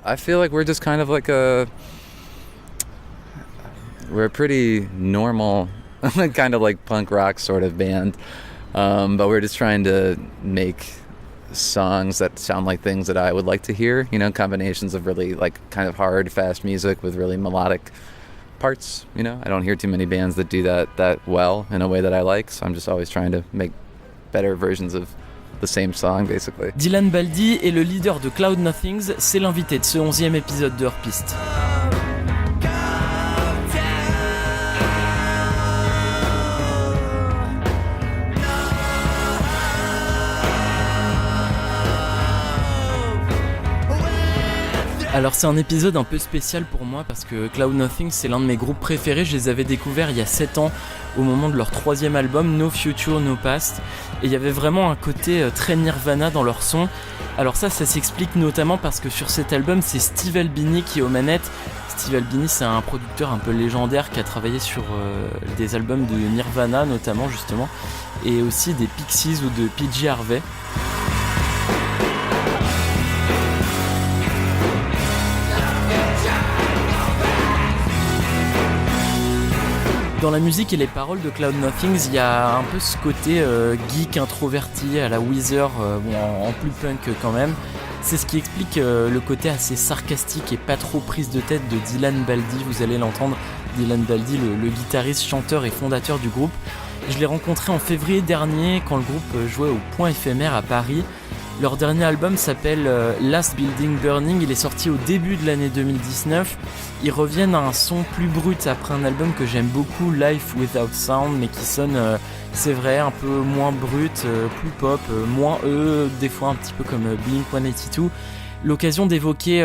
I feel like we're just kind of like we're a pretty normal kind of like punk rock sort of band, but we're just trying to make songs that sound like things that I would like to hear, you know, combinations of really like kind of hard, fast music with really melodic parts, you know. I don't hear too many bands that do that well in a way that I like, so I'm just always trying to make better versions of the same song, basically. Dylan Baldi est le leader de Cloud Nothings, c'est l'invité de ce 11e épisode de Hors Piste. Alors c'est un épisode un peu spécial pour moi parce que Cloud Nothing c'est l'un de mes groupes préférés. Je les avais découverts il y a 7 ans au moment de leur 3e album No Future No Past, et il y avait vraiment un côté très Nirvana dans leur son. Alors ça s'explique notamment parce que sur cet album c'est Steve Albini qui est aux manettes. Steve Albini c'est un producteur un peu légendaire qui a travaillé sur des albums de Nirvana notamment justement, et aussi des Pixies ou de PJ Harvey. Dans la musique et les paroles de Cloud Nothings, il y a un peu ce côté geek introverti à la Weezer, en plus punk quand même. C'est ce qui explique le côté assez sarcastique et pas trop prise de tête de Dylan Baldi. Vous allez l'entendre, Dylan Baldi, le guitariste, chanteur et fondateur du groupe. Je l'ai rencontré en février dernier quand le groupe jouait au Point éphémère à Paris. Leur dernier album s'appelle Last Building Burning, il est sorti au début de l'année 2019. Ils reviennent à un son plus brut après un album que j'aime beaucoup, Life Without Sound, mais qui sonne, c'est vrai, un peu moins brut, plus pop, moins des fois un petit peu comme Blink-182. L'occasion d'évoquer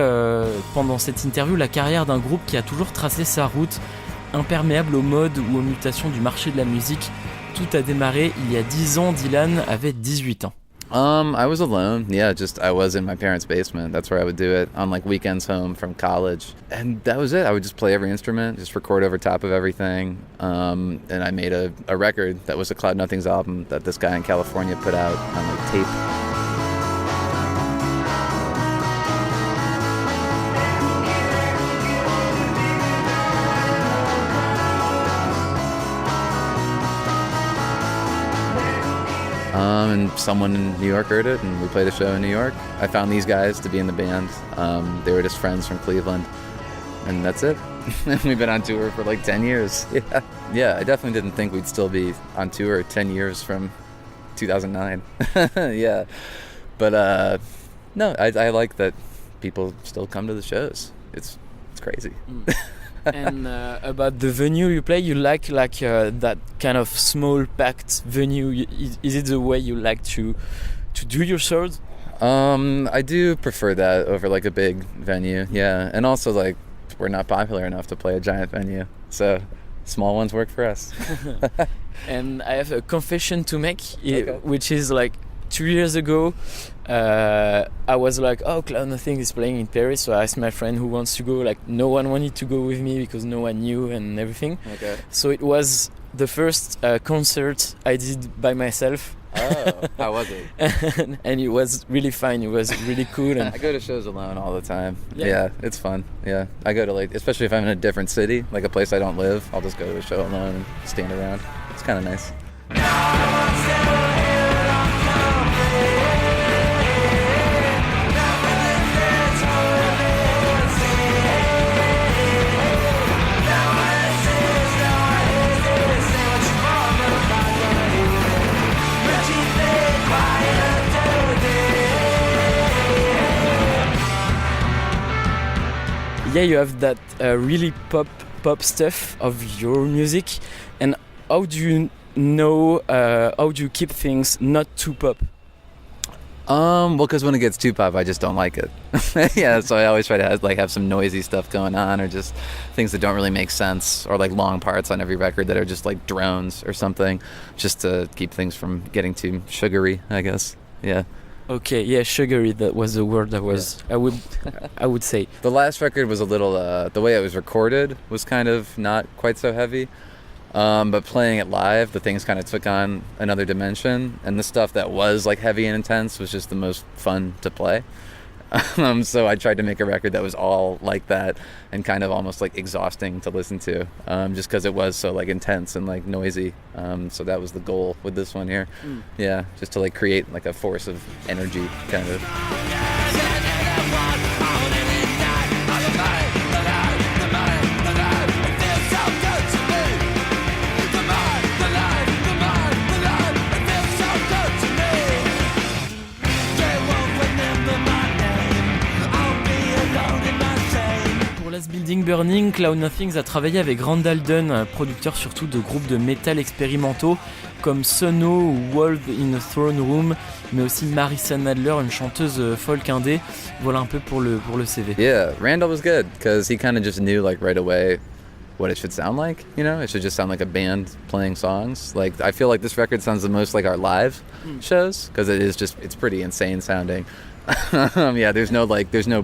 pendant cette interview la carrière d'un groupe qui a toujours tracé sa route, imperméable aux modes ou aux mutations du marché de la musique. Tout a démarré il y a 10 ans, Dylan avait 18 ans. I was alone. Yeah, I was in my parents' basement. That's where I would do it on like weekends home from college. And that was it. I would just play every instrument, just record over top of everything. And I made a record that was a Cloud Nothings album that this guy in California put out on like tape. And someone in New York heard it, and we played a show in New York. I found these guys to be in the band. They were just friends from Cleveland, and that's it. We've been on tour for like 10 years. Yeah, I definitely didn't think we'd still be on tour 10 years from 2009. Yeah, but no, I like that people still come to the shows. It's crazy. And about the venue you play, you like that kind of small packed venue. Is it the way you like to do your shows? I do prefer that over like a big venue, yeah. And also like we're not popular enough to play a giant venue, so small ones work for us. And I have a confession to make, okay. Which is like 2 years ago, I was like, oh, Cloud Nothing is playing in Paris, so I asked my friend who wants to go. Like, no one wanted to go with me because no one knew and everything. Okay. So it was the first concert I did by myself. Oh, how was it? And it was really fun. It was really cool. And I go to shows alone all the time. Yeah, it's fun. Yeah, I go to like, especially if I'm in a different city, like a place I don't live, I'll just go to a show alone and stand around. It's kind of nice. Yeah, you have that really pop stuff of your music. And how do you know, how do you keep things not too pop? Well, because when it gets too pop, I just don't like it. Yeah, so I always try to have some noisy stuff going on, or just things that don't really make sense, or like long parts on every record that are just like drones or something, just to keep things from getting too sugary, I guess. Yeah. Okay, yeah, sugary, that was the word that was, yeah. I would say. The last record was a little, the way it was recorded was kind of not quite so heavy, but playing it live, the things kind of took on another dimension, and the stuff that was like heavy and intense was just the most fun to play. So I tried to make a record that was all like that and kind of almost like exhausting to listen to, just because it was so like intense and like noisy. So that was the goal with this one here. Yeah, just to like create like a force of energy kind of. Building Burning, Cloud Nothings a travaillé avec Randall Dunn, producteur surtout de groupes de métal expérimentaux comme Sono ou Wolf in a Throne Room, mais aussi Marison Adler, une chanteuse folk indé. Voilà un peu pour le CV. Yeah, Randall was good because he kind of just knew like right away what it should sound like, you know? It should just sound like a band playing songs. Like I feel like this record sounds the most like our live shows because it's pretty insane sounding. Yeah, there's no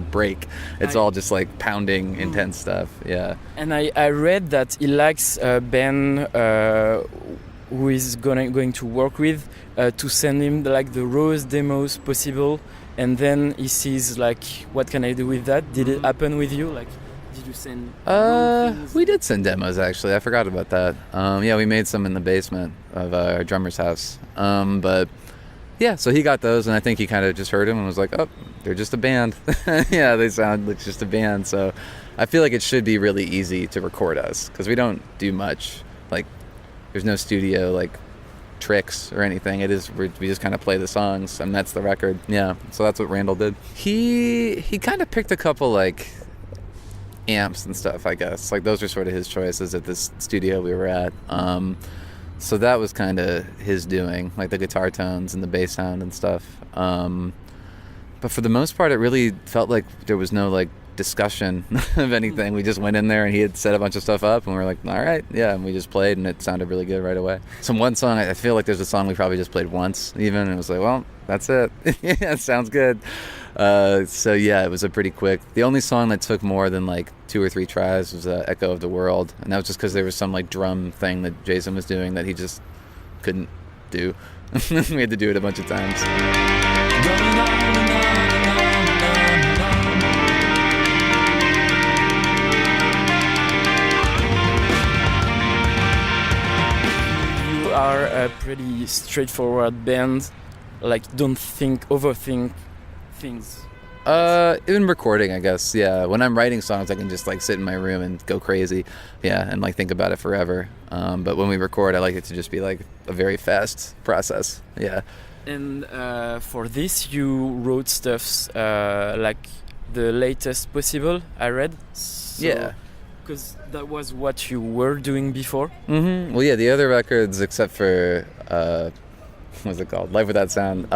break. It's all just like pounding, intense stuff. Yeah. And I read that he likes a band who is going to work with to send him like the rawest demos possible, and then he sees like what can I do with that? Did it happen with you? Like, did you send? We did send demos actually. I forgot about that. Yeah, we made some in the basement of our drummer's house. But. Yeah, so he got those, and I think he kind of just heard him and was like, oh, they're just a band. Yeah, they sound like just a band. So I feel like it should be really easy to record us because we don't do much. Like, there's no studio, like, tricks or anything. We just kind of play the songs, and that's the record. Yeah, so that's what Randall did. He kind of picked a couple, like, amps and stuff, I guess. Like, those were sort of his choices at this studio we were at. So that was kind of his doing, like the guitar tones and the bass sound and stuff. But for the most part, it really felt like there was no like discussion of anything. We just went in there and he had set a bunch of stuff up and we were like, all right, yeah. And we just played and it sounded really good right away. So one song, I feel like there's a song we probably just played once even. And it was like, well, that's it. Yeah, it sounds good. So yeah, it was a pretty quick. The only song that took more than like 2 or 3 tries was Echo of the World. And that was just because there was some like drum thing that Jason was doing that he just couldn't do. We had to do it a bunch of times. You are a pretty straightforward band. Like, don't overthink things. In recording, I guess, yeah. When I'm writing songs, I can just like sit in my room and go crazy, yeah, and like think about it forever. But when we record, I like it to just be like a very fast process, yeah. And for this, you wrote stuffs like the latest possible, I read. So, yeah. Because that was what you were doing before. Mm-hmm. Well, yeah, the other records, except for what's it called, Life Without Sound,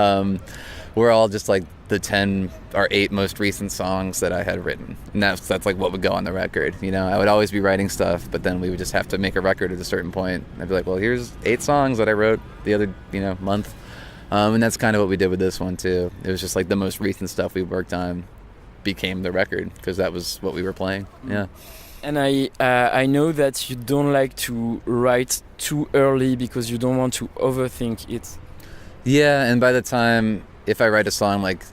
were all just like the 10 or 8 most recent songs that I had written, and that's like what would go on the record. You know, I would always be writing stuff, but then we would just have to make a record at a certain point. I'd be like, well, here's 8 songs that I wrote the other, month, and that's kind of what we did with this one too. It was just like the most recent stuff we worked on became the record because that was what we were playing. Yeah. And I know that you don't like to write too early because you don't want to overthink it. Yeah, and by the time, if I write a song like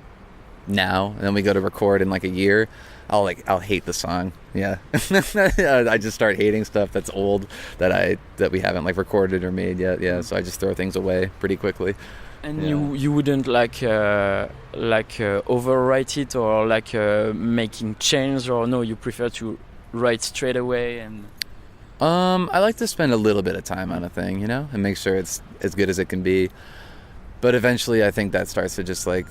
now and then we go to record in like a year, I'll hate the song. Yeah. I just start hating stuff that's old that we haven't like recorded or made yet. Yeah, so I just throw things away pretty quickly. And yeah. you wouldn't overwrite it or making change, or no, you prefer to write straight away? And I like to spend a little bit of time on a thing, and make sure it's as good as it can be. But eventually I think that starts to just like,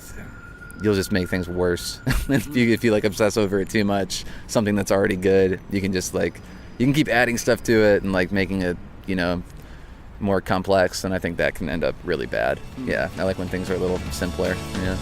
you'll just make things worse. if you like obsess over it too much, something that's already good, you can just like, you can keep adding stuff to it and like making it, more complex, and I think that can end up really bad. Yeah, I like when things are a little simpler. Yeah.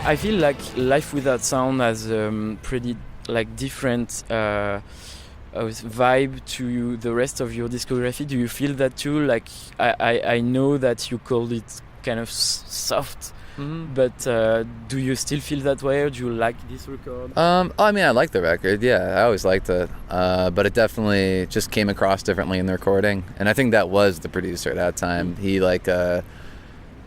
I feel like Life Without Sound has pretty like different vibe to the rest of your discography? Do you feel that too? Like I know that you called it kind of soft, but do you still feel that way, or do you like this record? I mean, I like the record. Yeah, I always liked it, but it definitely just came across differently in the recording. And I think that was the producer at that time. He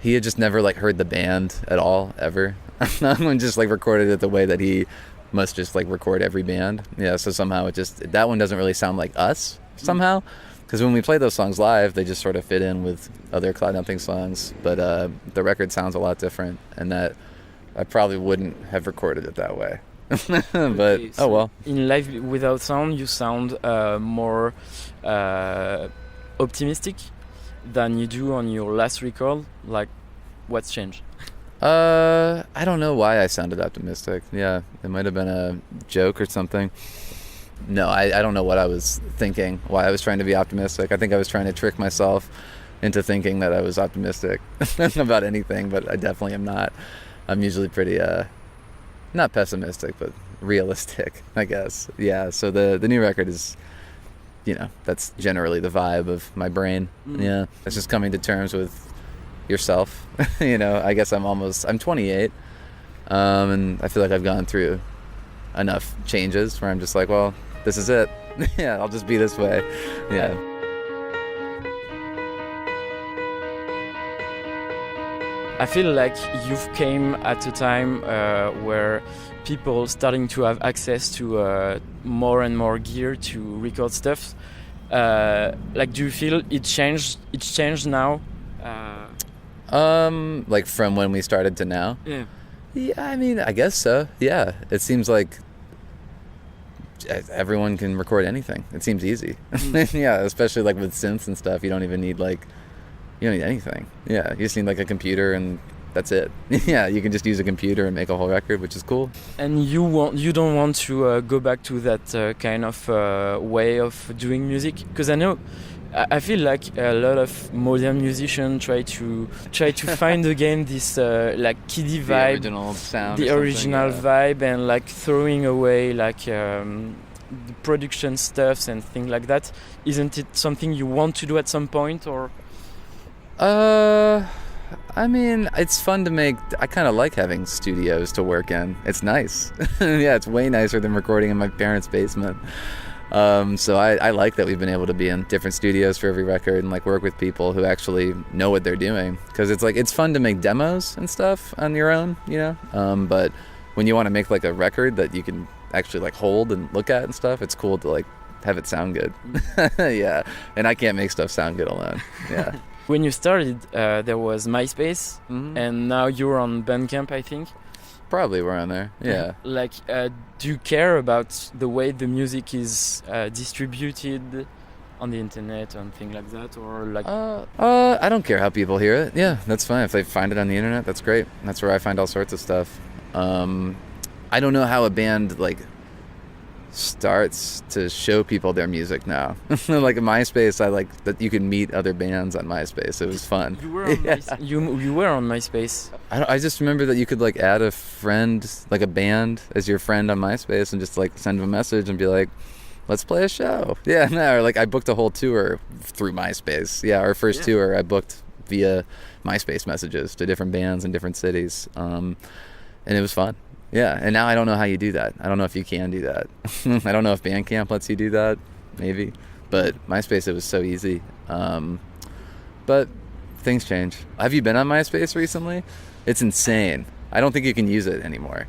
he had just never like heard the band at all ever, and just like recorded it the way that he must just like record every band. Yeah, so somehow that one doesn't really sound like us somehow, because when we play those songs live, they just sort of fit in with other Cloud Nothing songs, but the record sounds a lot different, and that I probably wouldn't have recorded it that way. But okay, so well. In Live Without Sound, you sound more optimistic than you do on your last record. Like, what's changed? I don't know why I sounded optimistic. Yeah, it might have been a joke or something. No, I don't know what I was thinking, why I was trying to be optimistic. I think I was trying to trick myself into thinking that I was optimistic about anything, but I definitely am not. I'm usually pretty, not pessimistic, but realistic, I guess. Yeah, so the new record is, that's generally the vibe of my brain. Yeah, it's just coming to terms with yourself. I guess I'm 28, and I feel like I've gone through enough changes where I'm just like, well, this is it. Yeah, I'll just be this way. Yeah. I feel like you've came at a time where people starting to have access to more and more gear to record stuff. Like, do you feel it's changed now? Like from when we started to now? Yeah. Yeah, I mean, I guess so. Yeah, it seems like everyone can record anything. It seems easy. Yeah, especially like with synths and stuff. You don't need anything. Yeah, you just need like a computer and that's it. Yeah, you can just use a computer and make a whole record, which is cool. And you don't want to go back to that kind of way of doing music? Because I feel like a lot of modern musicians try to find again this like kiddie vibe, the original sound, the original vibe, and like throwing away like the production stuffs and things like that. Isn't it something you want to do at some point, or? I mean, it's fun to make. I kind of like having studios to work in. It's nice. Yeah, it's way nicer than recording in my parents' basement. So I like that we've been able to be in different studios for every record and like work with people who actually know what they're doing, because it's fun to make demos and stuff on your own, but when you want to make like a record that you can actually like hold and look at and stuff, it's cool to like have it sound good. Yeah, and I can't make stuff sound good alone. Yeah. When you started, there was MySpace, and now you're on Bandcamp, I think. Probably we're on there, yeah. Like, do you care about the way the music is distributed on the internet and things like that, or like? I don't care how people hear it. Yeah, that's fine. If they find it on the internet, that's great. That's where I find all sorts of stuff. I don't know how a band like starts to show people their music now. Like in MySpace, I like that you can meet other bands on MySpace. It was fun. You were on you were on MySpace. I just remember that you could like add a friend, like a band, as your friend on MySpace, and just like send them a message and be like, let's play a show. Yeah, no, or like I booked a whole tour through MySpace. Yeah, our first tour I booked via MySpace messages to different bands in different cities, and it was fun. Yeah, and now I don't know how you do that. I don't know if you can do that. I don't know if Bandcamp lets you do that, maybe. But MySpace, it was so easy. But things change. Have you been on MySpace recently? It's insane. I don't think you can use it anymore.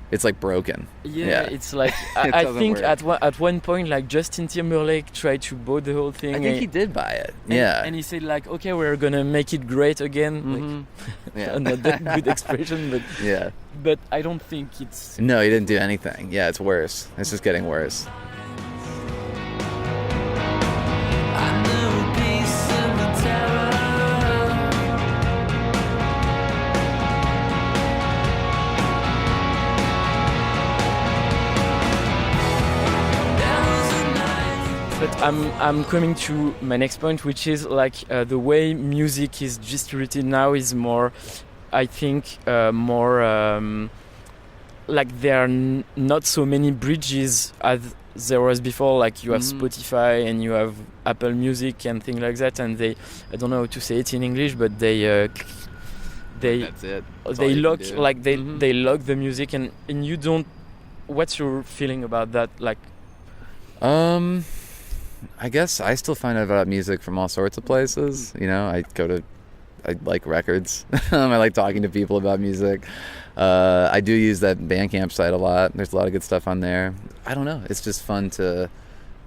It's like broken. Yeah. It's like I think at one point like Justin Timberlake tried to buy the whole thing. I think he did buy it. And he said like, okay, we're gonna make it great again. Mm-hmm. Like, not that good expression, but yeah. But I don't think it's. No, he didn't do anything. Yeah, it's worse. It's just getting worse. But I'm coming to my next point, which is like the way music is distributed now is more, I think, more like there are not so many bridges as there was before. Like you have Spotify and you have Apple Music and things like that, and they, I don't know how to say it in English, but they That's it. That's they all you lock can do. like they lock the music, and you don't. What's your feeling about that? Like, I guess I still find out about music from all sorts of places. You know, I like records. I like talking to people about music. I do use that Bandcamp site a lot. There's a lot of good stuff on there. I don't know. It's just fun to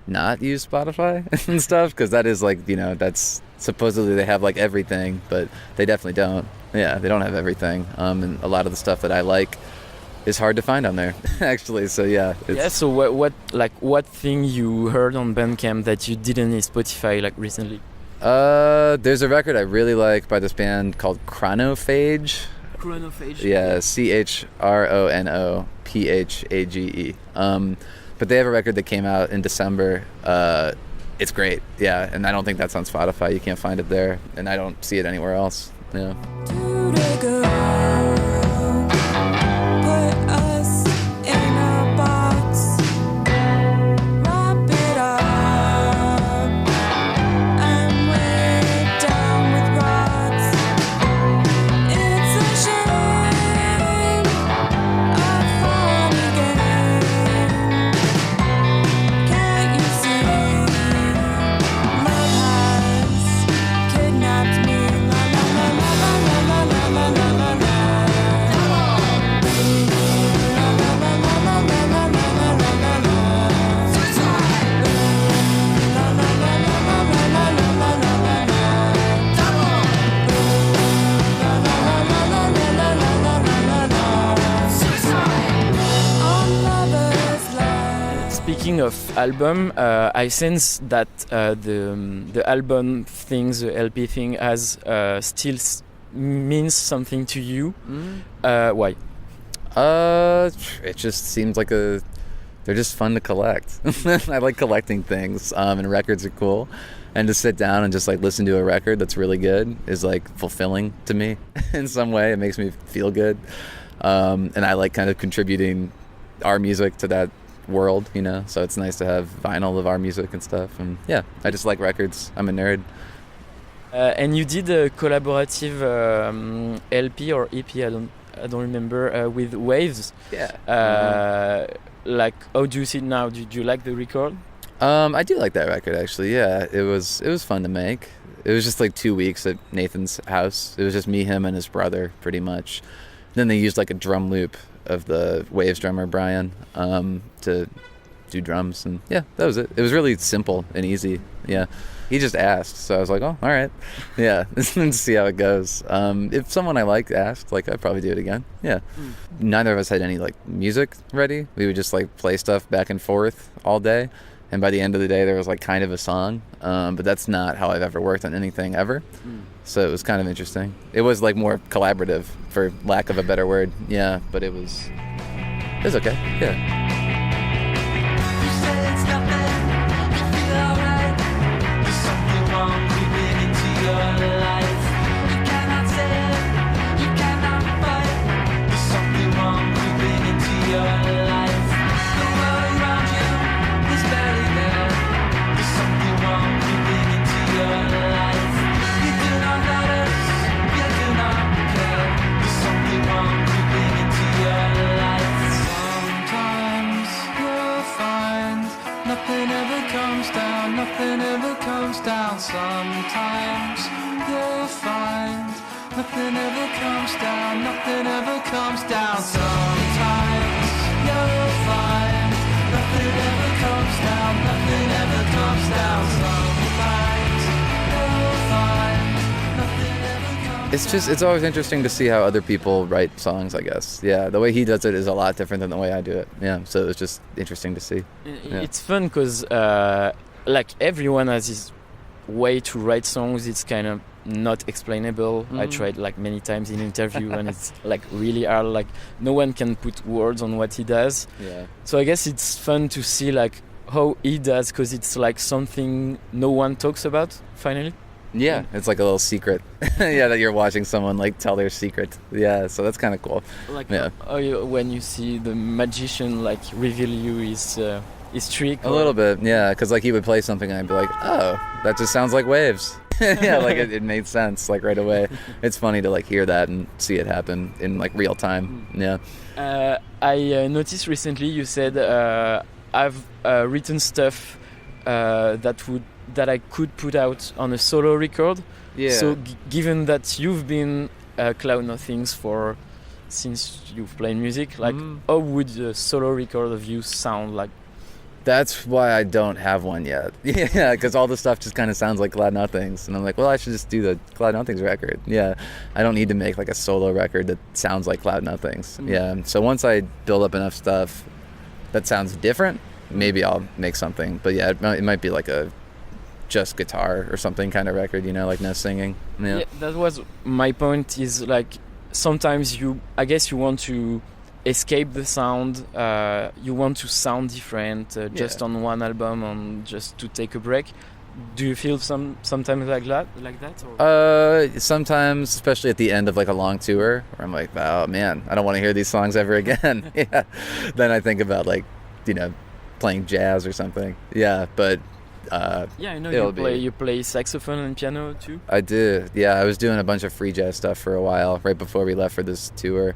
not use Spotify and stuff, because that is like, you know, that's supposedly they have like everything, but they definitely don't. Yeah, they don't have everything. And a lot of the stuff that I like is hard to find on there, actually. So yeah. So what thing you heard on Bandcamp that you didn't in Spotify like recently? There's a record I really like by this band called Chronophage. Chronophage. Yeah, CHRONOPHAGE. But they have a record that came out in December. It's great, yeah, and I don't think that's on Spotify. You can't find it there, and I don't see it anywhere else. Yeah. Speaking of album, I sense that the album thing, the LP thing, has still means something to you. Why? It just seems like they're just fun to collect. I like collecting things, and records are cool. And to sit down and just like listen to a record that's really good is like fulfilling to me in some way. It makes me feel good, and I like kind of contributing our music to that world, you know, so it's nice to have vinyl of our music and stuff. And yeah, I just like records. I'm a nerd. And you did a collaborative LP or EP, I don't remember, with Waves. Yeah. Like, how do you see it now? Do you like the record? I do like that record, actually. Yeah, it was fun to make. It was just like 2 weeks at Nathan's house. It was just me, him, and his brother, pretty much. Then they used like a drum loop of the Waves drummer Brian to do drums, and yeah, that was it. It was really simple and easy. Yeah, he just asked, so I was like, oh, all right, yeah, let's see how it goes. If someone I liked asked, like, I'd probably do it again. Yeah. Neither of us had any like music ready. We would just like play stuff back and forth all day, and by the end of the day there was like kind of a song, but that's not how I've ever worked on anything ever. So it was kind of interesting. It was like more collaborative, for lack of a better word. Yeah, but it was okay. Yeah. You say it's nothing, you feel alright. There's something wrong creeping into your life. You cannot say it, you cannot fight. There's something wrong creeping into your life. The world around you is barely there. There's something wrong creeping into your life. You do not notice, you do not care. There's something wrong creeping into your life. Sometimes you'll find nothing ever comes down, nothing ever comes down. Sometimes you'll find nothing ever comes down, nothing ever comes down. Sometimes you'll find nothing ever comes down, nothing ever comes down. Sometimes you'll find nothing ever comes It's always interesting to see how other people write songs, I guess. Yeah, the way he does it is a lot different than the way I do it. Yeah, so it's just interesting to see. Yeah. It's fun because like everyone has his way to write songs. It's kind of not explainable. I tried like many times in interview and it's like really hard. Like no one can put words on what he does. Yeah. So I guess it's fun to see like how he does, because it's like something no one talks about finally. Yeah, it's like a little secret. Yeah, that you're watching someone like tell their secret. Yeah, so that's kind of cool. Like Yeah. when you see the magician like reveal you his trick. A little bit, yeah, because like he would play something and I'd be like, oh, that just sounds like waves. Yeah, like it made sense like right away. It's funny to like hear that and see it happen in like real time. Yeah. I noticed recently you said I've written stuff that I could put out on a solo record. Yeah. So given that you've been Cloud Nothings since you've played music, like how would a solo record of you sound like? That's why I don't have one yet. Yeah, because all the stuff just kind of sounds like Cloud Nothings. And I'm like, well, I should just do the Cloud Nothings record. Yeah, I don't need to make like a solo record that sounds like Cloud Nothings. Yeah, so once I build up enough stuff that sounds different, maybe I'll make something. But yeah, it might be like a just guitar or something kind of record, you know, like no singing. Yeah, that was my point, is like sometimes I guess you want to escape the sound, you want to sound different just on one album and just to take a break. Do you feel sometimes like that or? Sometimes, especially at the end of like a long tour where I'm like, oh man, I don't want to hear these songs ever again. Yeah, then I think about like, you know, playing jazz or something. Yeah, but yeah, I know you play saxophone and piano too. I do. Yeah, I was doing a bunch of free jazz stuff for a while right before we left for this tour.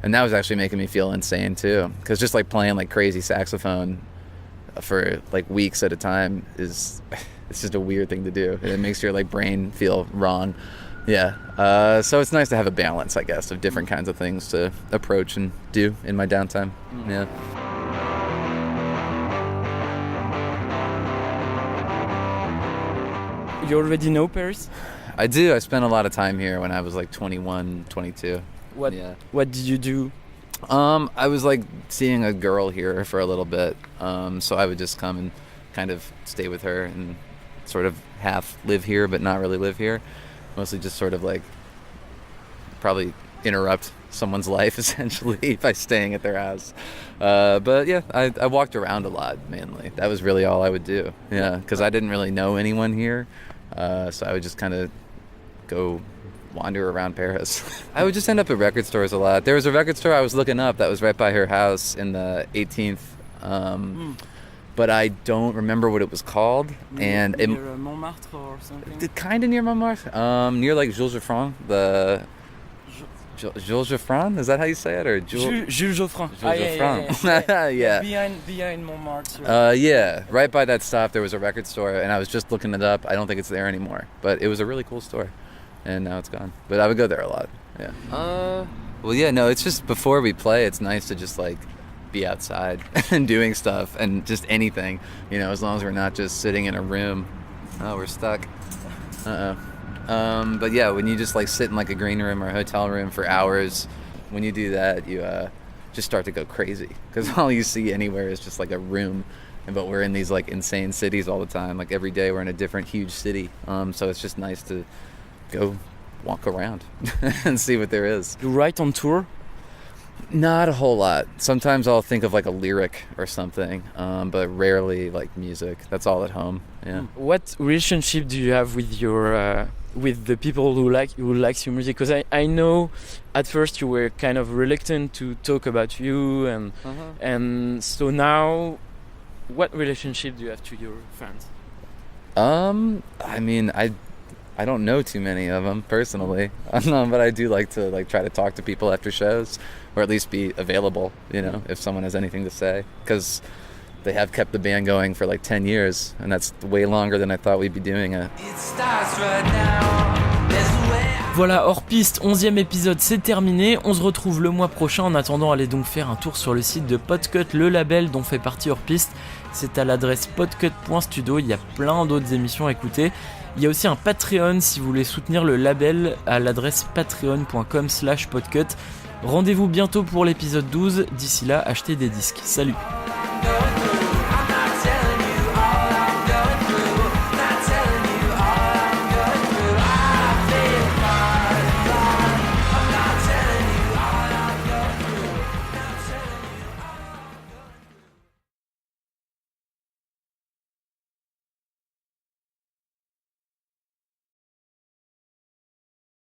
And that was actually making me feel insane too, because just like playing like crazy saxophone for like weeks at a time it's just a weird thing to do. It makes your like brain feel wrong. Yeah. So it's nice to have a balance, I guess, of different kinds of things to approach and do in my downtime. Yeah. You already know Paris? I do. I spent a lot of time here when I was like 21, 22. What did you do? I was like seeing a girl here for a little bit, so I would just come and kind of stay with her and sort of half live here but not really live here. Mostly just sort of like probably interrupt someone's life essentially by staying at their house. But yeah, I walked around a lot mainly. That was really all I would do. Yeah, because I didn't really know anyone here, so I would just kind of go wander around Paris. I would just end up at record stores a lot. There was a record store I was looking up that was right by her house in the 18th, but I don't remember what it was called. And near Montmartre or something? Kind of near Montmartre, near like Jules Geoffrin, Jules Geoffrin, is that how you say it? Or Jules Geoffrin. Yeah. Behind Montmartre. Yeah, right by that stop there was a record store, and I was just looking it up. I don't think it's there anymore, but it was a really cool store. And now it's gone. But I would go there a lot. Yeah. Well, yeah, no, it's just before we play, it's nice to just like be outside and doing stuff and just anything, you know, as long as we're not just sitting in a room. Oh, we're stuck. But yeah, when you just like sit in like a green room or a hotel room for hours, when you do that, you just start to go crazy because all you see anywhere is just like a room. But we're in these like insane cities all the time. Like every day we're in a different huge city. So it's just nice to go walk around and see what there is. You write on tour? Not a whole lot. Sometimes I'll think of like a lyric or something, but rarely like music. That's all at home. Yeah. What relationship do you have with your with the people who likes your music? Because I know at first you were kind of reluctant to talk about you, and so now, what relationship do you have to your fans? I mean, I don't know too many of them personally, but I do like to like try to talk to people after shows, or at least be available, you know, if someone has anything to say, because they have kept the band going for like 10 years, and that's way longer than I thought we'd be doing it. Voilà, Hors Piste, 11e épisode, c'est terminé. On se retrouve le mois prochain. En attendant, allez donc faire un tour sur le site de Podcut, le label dont fait partie Hors Piste. C'est à l'adresse podcut.studio. Il y a plein d'autres émissions à écouter. Il y a aussi un Patreon si vous voulez soutenir le label à l'adresse patreon.com/podcut. Rendez-vous bientôt pour l'épisode 12. D'ici là, achetez des disques. Salut!